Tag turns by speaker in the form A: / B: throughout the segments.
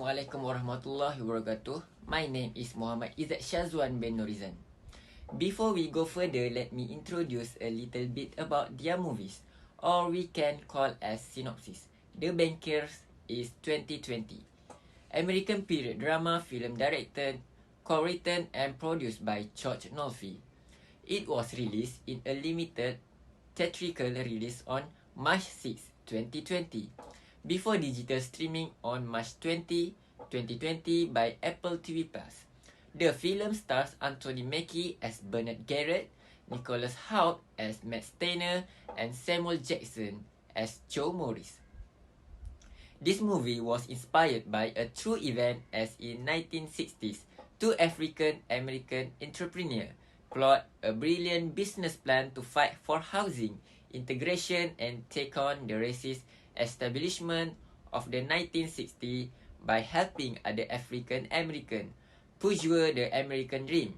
A: Assalamualaikum warahmatullahi wabarakatuh. My name is Muhammad Izzat Shazwan bin Norizan. Before we go further, let me introduce a little bit about their movies, or we can call as synopsis. The Bankers is 2020. American period drama film directed, co-written and produced by George Nolfi. It was released in a limited theatrical release on March 6, 2020, before digital streaming on March 20, 2020 by Apple TV+. The film stars Anthony Mackie as Bernard Garrett, Nicholas Hoult as Matt Steiner, and Samuel Jackson as Joe Morris. This movie was inspired by a true event as in 1960s, two African-American entrepreneurs plot a brilliant business plan to fight for housing, integration and take on the racist establishment of the 1960s by helping other African American pursue the American dream.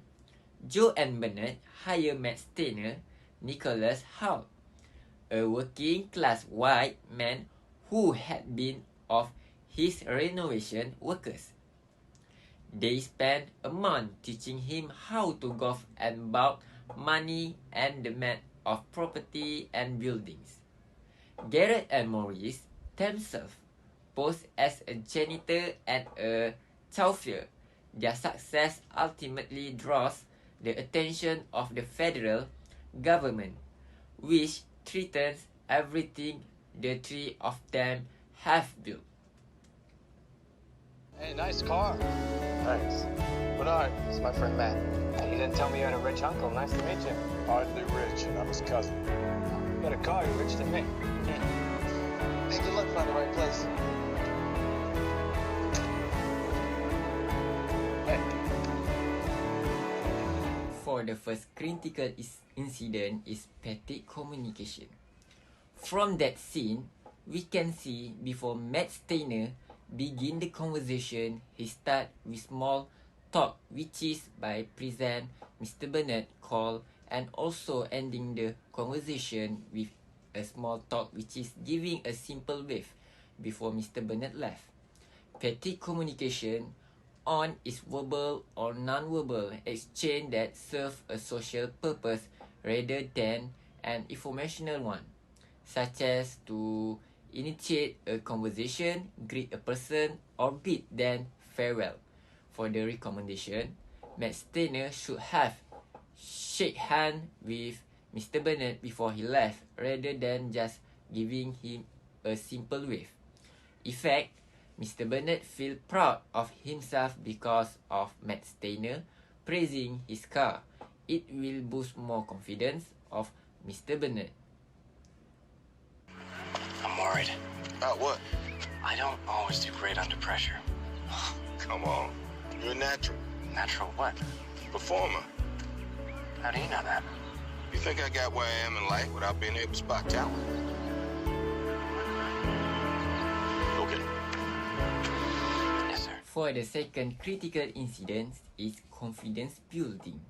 A: Joe and Bernard hire Matt Steiner, Nicholas Hoult, a working class white man who had been of his renovation workers. They spent a month teaching him how to golf and about money and the math of property and buildings. Garrett and Morris themselves pose as a janitor and a chauffeur. Their success ultimately draws the attention of the federal government, which threatens everything the three of them have built.
B: Hey, nice car.
C: Thanks.
B: Bernard, it's my friend Matt.
C: You didn't tell me you had a rich uncle. Nice to meet you.
B: Hardly rich, and I'm his cousin.
C: You got a car, you're richer than me.
B: Hey, good luck finding the right place. Hey.
A: For the first critical incident is petty communication. From that scene, we can see before Matt Steiner begin the conversation, he start with small talk, which is by present Mr. Bernard call, and also ending the conversation with a small talk, which is giving a simple wave before Mr. Bernard left. Petty communication on is verbal or non-verbal exchange that serve a social purpose rather than an informational one, such as to initiate a conversation, greet a person, or bid them farewell. For the recommendation, Matt Steiner should have shake hand with Mr. Bernard before he left, rather than just giving him a simple wave. In fact, Mr. Bernard feel proud of himself because of Matt Steiner praising his car. It will boost more confidence of Mr. Bernard.
C: I'm worried.
B: About what?
C: I don't always do great under pressure.
B: Come on. You're a natural.
C: Natural what?
B: Performer.
C: How do you know that?
B: You think I got where I am in life without being able to spot talent? Okay.
C: Yes, sir.
A: For the second critical incident is confidence building.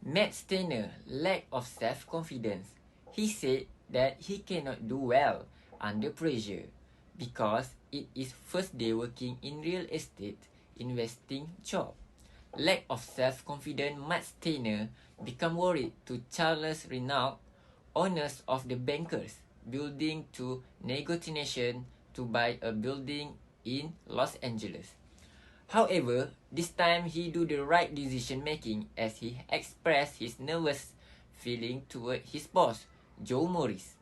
A: Matt Steiner lack of self-confidence. He said that he cannot do well under pressure because it is first day working in real estate investing job. Lack of self-confidence, Matt Steiner become worried to Charles Renault, owners of the Bankers, building to negotiation to buy a building in Los Angeles. However, this time he do the right decision making as he expressed his nervous feeling toward his boss, Joe Morris.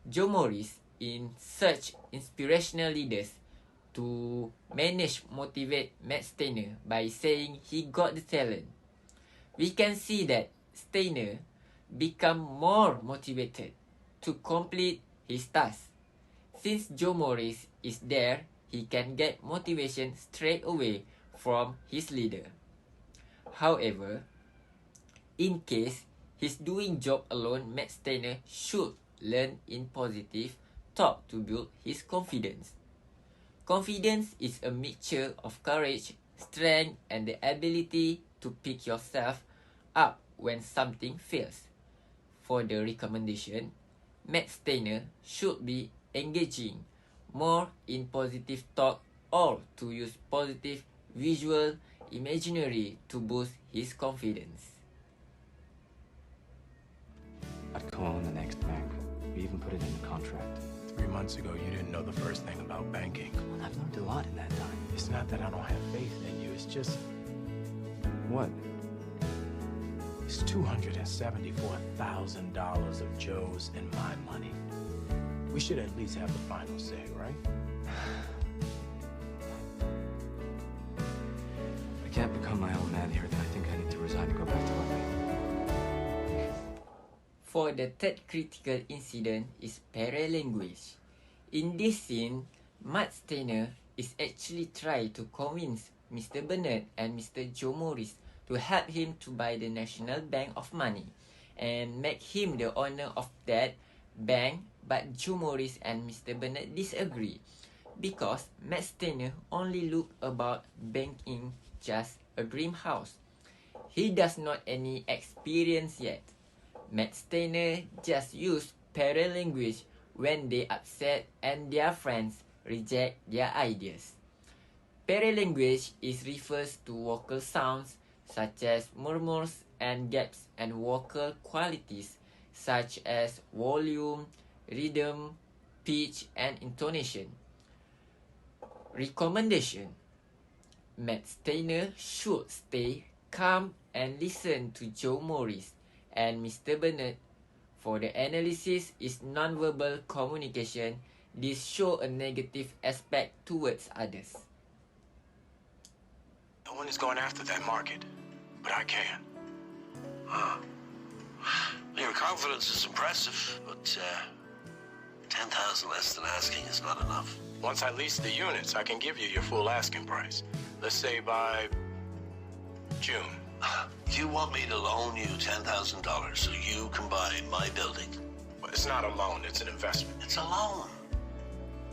A: Joe Morris in search inspirational leaders to motivate Matt Steiner by saying he got the talent. We can see that Steiner become more motivated to complete his task. Since Joe Morris is there, he can get motivation straight away from his leader. However, in case he's doing job alone, Matt Steiner should learn in positive talk to build his confidence. Confidence is a mixture of courage, strength, and the ability to pick yourself up when something fails. For the recommendation, Matt Steiner should be engaging more in positive talk or to use positive visual imaginary to boost his confidence.
C: I'd co-own the next bank. We even put it in the contract.
D: 3 months ago, you didn't know the first thing about banking.
C: Well, I've learned a lot in that time.
D: It's not that I don't have faith in you, it's just...
C: What?
D: It's $274,000 of Joe's and my money. We should at least have the final say, right?
C: I can't become my own man here, then I think I need to resign and go back to LA.
A: For the third critical incident is paralanguage. In this scene, Matt Steiner is actually trying to convince Mr. Bernard and Mr. Joe Morris to help him to buy the National Bank of Money and make him the owner of that bank, but Joe Morris and Mr. Bernard disagree because Matt Steiner only look about banking just a dream house. He does not any experience yet. Matt Steiner just use paralanguage when they upset and their friends reject their ideas. Paralanguage is refers to vocal sounds such as murmurs and gaps and vocal qualities such as volume, rhythm, pitch and intonation. Recommendation: Matt Steiner should stay calm and listen to Joe Morris and Mr. Bernard. For the analysis is non-verbal communication. This show a negative aspect towards others.
D: No one is going after that market, but I can.
E: Your confidence is impressive, but 10,000 less than asking is not enough.
D: Once I lease the units, I can give you your full asking price. Let's say by June.
E: You want me to loan you $10,000 so you can buy my building?
D: But it's not a loan, it's an investment.
E: It's a loan.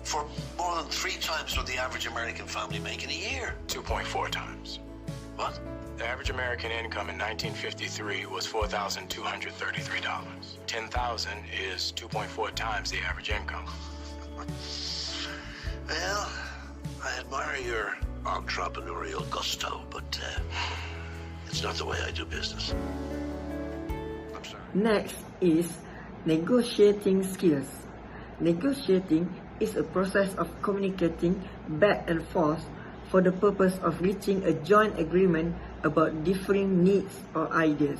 E: For more than 3 times what the average American family make in a year.
D: 2.4 times.
E: What?
D: The average American income in 1953 was $4,233. 10,000 is 2.4 times the average income.
E: Well, I admire your entrepreneurial gusto, but it's not the way I do business. I'm sorry.
F: Next is negotiating skills. Negotiating is a process of communicating back and forth for the purpose of reaching a joint agreement about differing needs or ideas.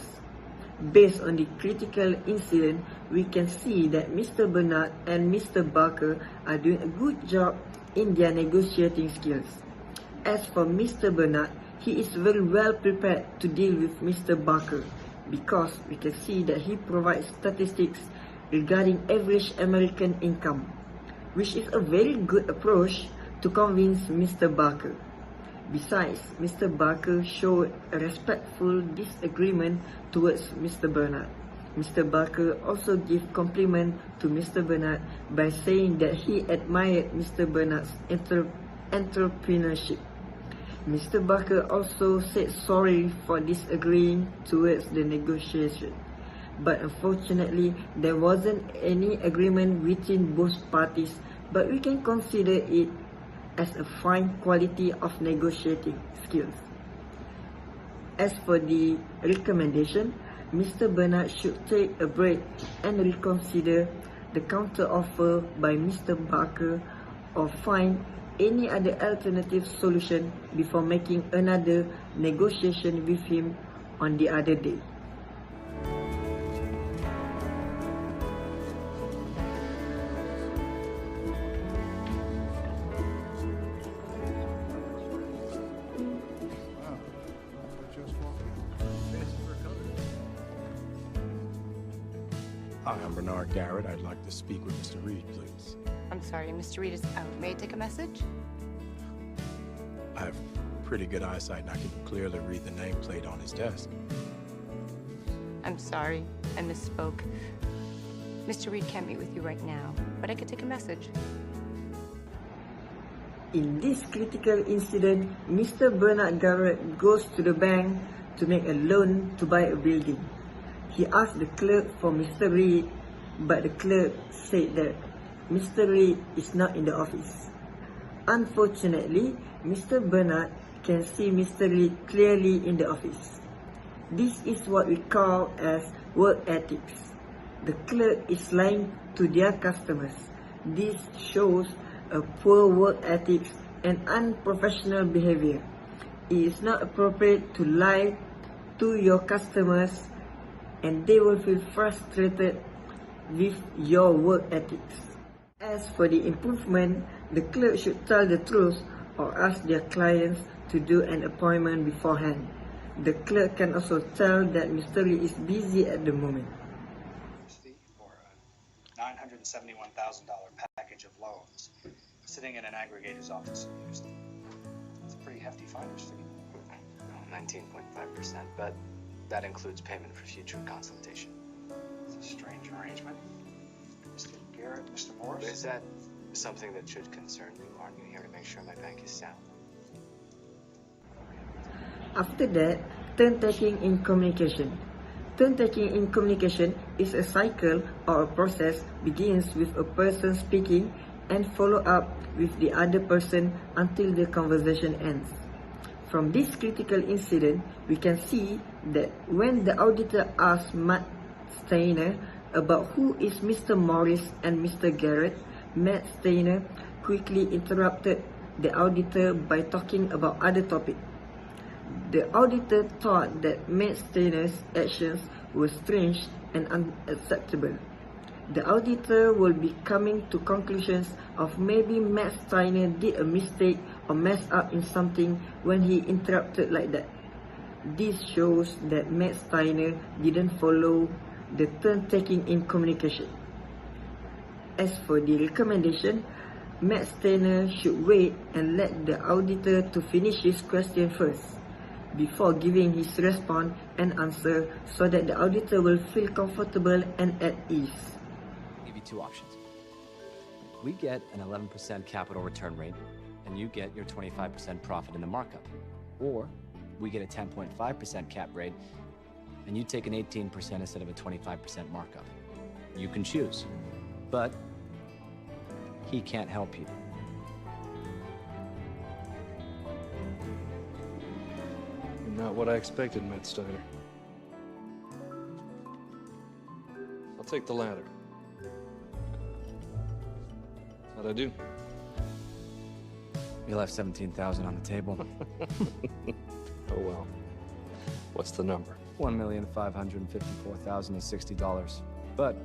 F: Based on the critical incident, we can see that Mr. Bernard and Mr. Barker are doing a good job in their negotiating skills. As for Mr. Bernard, he is very well prepared to deal with Mr. Barker because we can see that he provides statistics regarding average American income, which is a very good approach to convince Mr. Barker. Besides, Mr. Barker showed a respectful disagreement towards Mr. Bernard. Mr. Barker also gave compliment to Mr. Bernard by saying that he admired Mr. Bernard's entrepreneurship. Mr. Barker also said sorry for disagreeing towards the negotiation. But unfortunately, there wasn't any agreement between both parties, but we can consider it as a fine quality of negotiating skills. As for the recommendation, Mr. Bernard should take a break and reconsider the counter-offer by Mr. Barker or find any other alternative solution before making another negotiation with him on the other day.
D: Hi, I'm Bernard Garrett. I'd like to speak with Mr. Reed, please.
G: I'm sorry, Mr. Reed is out. May I take a message?
D: I have pretty good eyesight and I can clearly read the nameplate on his desk.
G: I'm sorry, I misspoke. Mr. Reed can't meet with you right now, but I could take a message.
F: In this critical incident, Mr. Bernard Garrett goes to the bank to make a loan to buy a building. He asked the clerk for Mr. Reed, but the clerk said that Mr. Reed is not in the office. Unfortunately, Mr. Bernard can see Mr. Reed clearly in the office. This is what we call as work ethics. The clerk is lying to their customers. This shows a poor work ethics and unprofessional behavior. It is not appropriate to lie to your customers, and they will feel frustrated with your work ethics. As for the improvement, the clerk should tell the truth or ask their clients to do an appointment beforehand. The clerk can also tell that Mr. Lee is busy at the moment.
H: For a $971,000 package of loans sitting in an aggregator's office in Houston. It's a pretty hefty finder's fee.
C: 19.5%, but that includes payment for future consultation.
H: It's a strange arrangement. Mr. Garrett, Mr. Morris?
C: Is that something that should concern you? Aren't you here to make sure my bank is sound?
F: After that, turn-taking in communication. Turn-taking in communication is a cycle or a process begins with a person speaking and follow up with the other person until the conversation ends. From this critical incident, we can see that when the auditor asked Matt Steiner about who is Mr. Morris and Mr. Garrett, Matt Steiner quickly interrupted the auditor by talking about other topics. The auditor thought that Matt Steiner's actions were strange and unacceptable. The auditor will be coming to conclusions of maybe Matt Steiner did a mistake or messed up in something when he interrupted like that. This shows that Matt Steiner didn't follow the turn-taking in communication. As for the recommendation, Matt Steiner should wait and let the auditor to finish his question first, before giving his response and answer so that the auditor will feel comfortable and at ease.
I: I'll give you two options. We get an 11% capital return rate, and you get your 25% profit in the markup. Or we get a 10.5% cap rate, and you take an 18% instead of a 25% markup. You can choose, but he can't help you.
J: Not what I expected, Matt Steiner. I'll take the latter. How'd I do?
I: You left $17,000 on the table.
J: Oh well. What's the number?
I: $1,554,060. But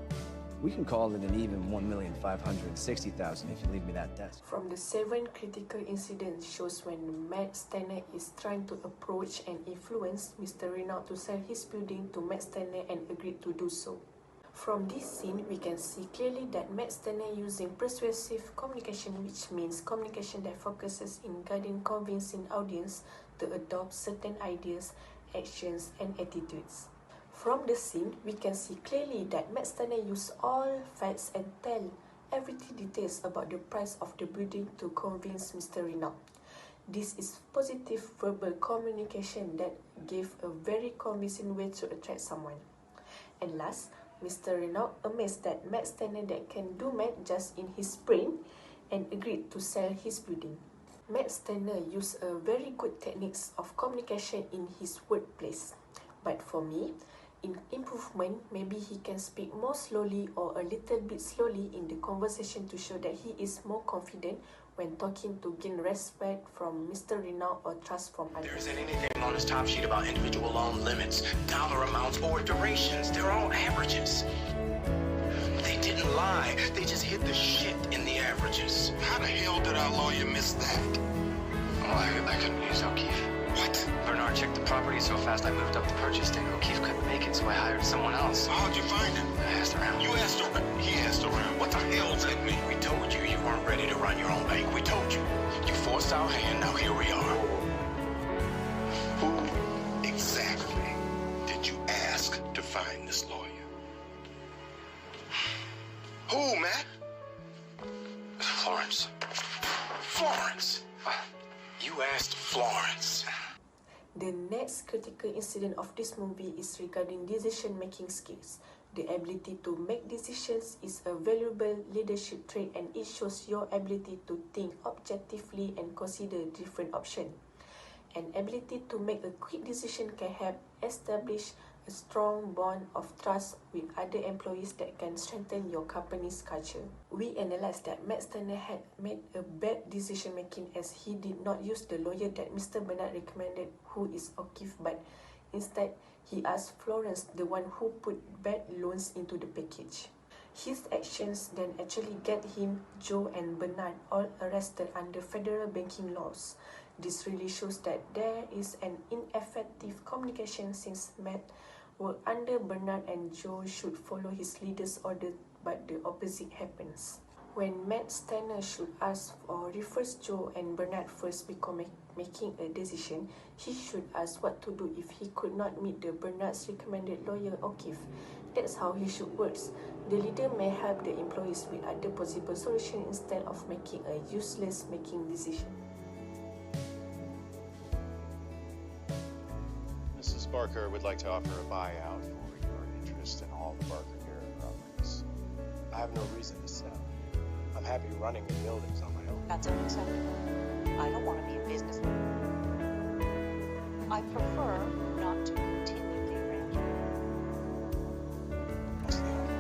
I: we can call it an even $1,560,000 if you leave me that desk.
K: From the 7 critical incidents shows when Matt Steiner is trying to approach and influence Mr. Renault to sell his building to Matt Steiner and agreed to do so. From this scene, we can see clearly that Matt Steiner using persuasive communication, which means communication that focuses in guiding convincing audience to adopt certain ideas, actions, and attitudes. From the scene, we can see clearly that Matt Steiner used all facts and tell everything details about the price of the building to convince Mr. Renault. This is positive verbal communication that gave a very convincing way to attract someone. And last, Mr. Renault amazed that Matt Steiner that can do math just in his brain and agreed to sell his building. Matt Steiner used a very good techniques of communication in his workplace. But for me, in improvement, maybe he can speak more slowly or a little bit slowly in the conversation to show that he is more confident when talking to gain respect from Mr. Renault or trust from others.
E: There isn't anything on this top sheet about individual loan limits, dollar amounts, or durations. They're all averages. They didn't lie. They just hid the shit in the averages.
B: How the hell did our lawyer miss that?
C: Oh, I couldn't use O'Keefe.
B: What?
C: Bernard checked the property so fast I moved up the purchase date. O'Keefe couldn't make it, so I hired someone else.
B: How'd you find him?
C: I asked around.
B: You asked around. He asked around. What the hell does that mean?
E: We told you you weren't ready to run your own bank. We told you. You forced our hand. Now here we are.
B: Who exactly did you ask to find this lawyer? Who, Matt?
E: Florence. Florence. You asked Florence.
K: The next critical incident of this movie is regarding decision-making skills. The ability to make decisions is a valuable leadership trait, and it shows your ability to think objectively and consider different options. An ability to make a quick decision can help establish a strong bond of trust with other employees that can strengthen your company's culture. We analysed that Matt Steiner had made a bad decision making as he did not use the lawyer that Mr. Bernard recommended, who is O'Keefe, but instead he asked Florence, the one who put bad loans into the package. His actions then actually get him, Joe and Bernard all arrested under federal banking laws. This really shows that there is an ineffective communication since Matt worked under Bernard and Joe should follow his leader's order, but the opposite happens. When Matt Steiner should ask or refers Joe and Bernard first before making a decision, he should ask what to do if he could not meet the Bernard's recommended lawyer O'Keefe. That's how he should work. The leader may help the employees with other possible solutions instead of making a useless decision.
L: Mrs. Barker would like to offer a buyout for your interest in all the Barker Garrett properties.
D: I have no reason to sell. I'm happy running the buildings on my own.
M: That's unacceptable. I don't want to be a businessman. I prefer not to continue the arrangement.
D: What's the offer?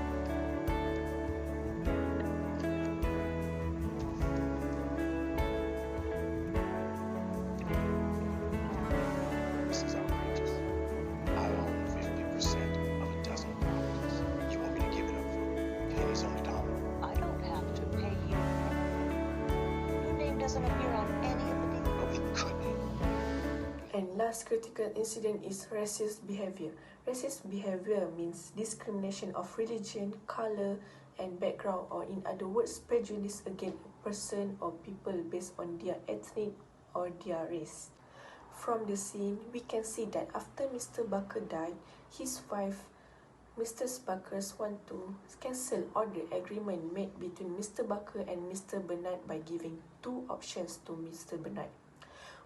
D: This is outrageous. I own 50% of a dozen properties. You want me to give it up for pennies on the dollar?
M: I don't have to pay you. Your name doesn't appear on any of the deals.
D: But we couldn't.
K: And last critical incident is racist behavior. Racist behavior means discrimination of religion, color, and background, or in other words, prejudice against a person or people based on their ethnic or their race. From the scene, we can see that after Mr. Barker died, his wife, Mrs. Barker, want to cancel all the agreement made between Mr. Barker and Mr. Bernard by giving two options to Mr. Bernard,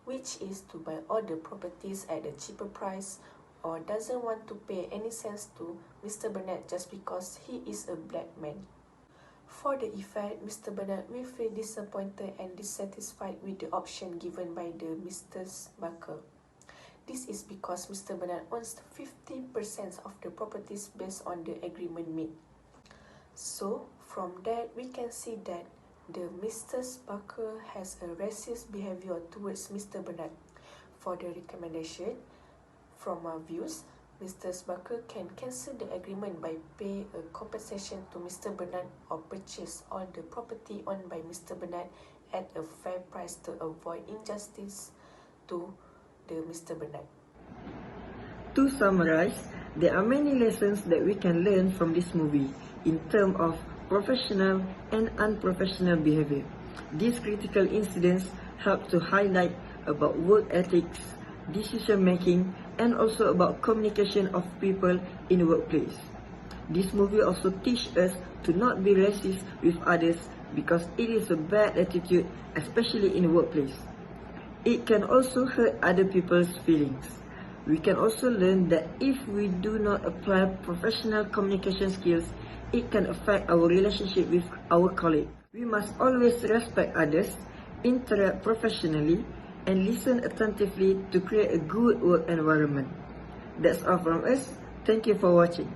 K: which is to buy all the properties at a cheaper price, or doesn't want to pay any cents to Mr. Bernard just because he is a black man. For the effect, Mr. Bernard will feel disappointed and dissatisfied with the option given by the Mrs. Barker. This is because Mr. Bernard owns 50% of the properties based on the agreement made. So, from that, we can see that the Mrs. Barker has a racist behavior towards Mr. Bernard. For the recommendation, from our views, Mr. Barker can cancel the agreement by pay a compensation to Mr. Bernard or purchase all the property owned by Mr. Bernard at a fair price to avoid injustice to the Mr. Bernard.
F: To summarize, there are many lessons that we can learn from this movie in terms of professional and unprofessional behavior. These critical incidents help to highlight about work ethics, decision making, and also about communication of people in the workplace. This movie also teaches us to not be racist with others because it is a bad attitude, especially in the workplace. It can also hurt other people's feelings. We can also learn that if we do not apply professional communication skills, it can affect our relationship with our colleagues. We must always respect others, interact professionally, and listen attentively to create a good work environment. That's all from us. Thank you for watching.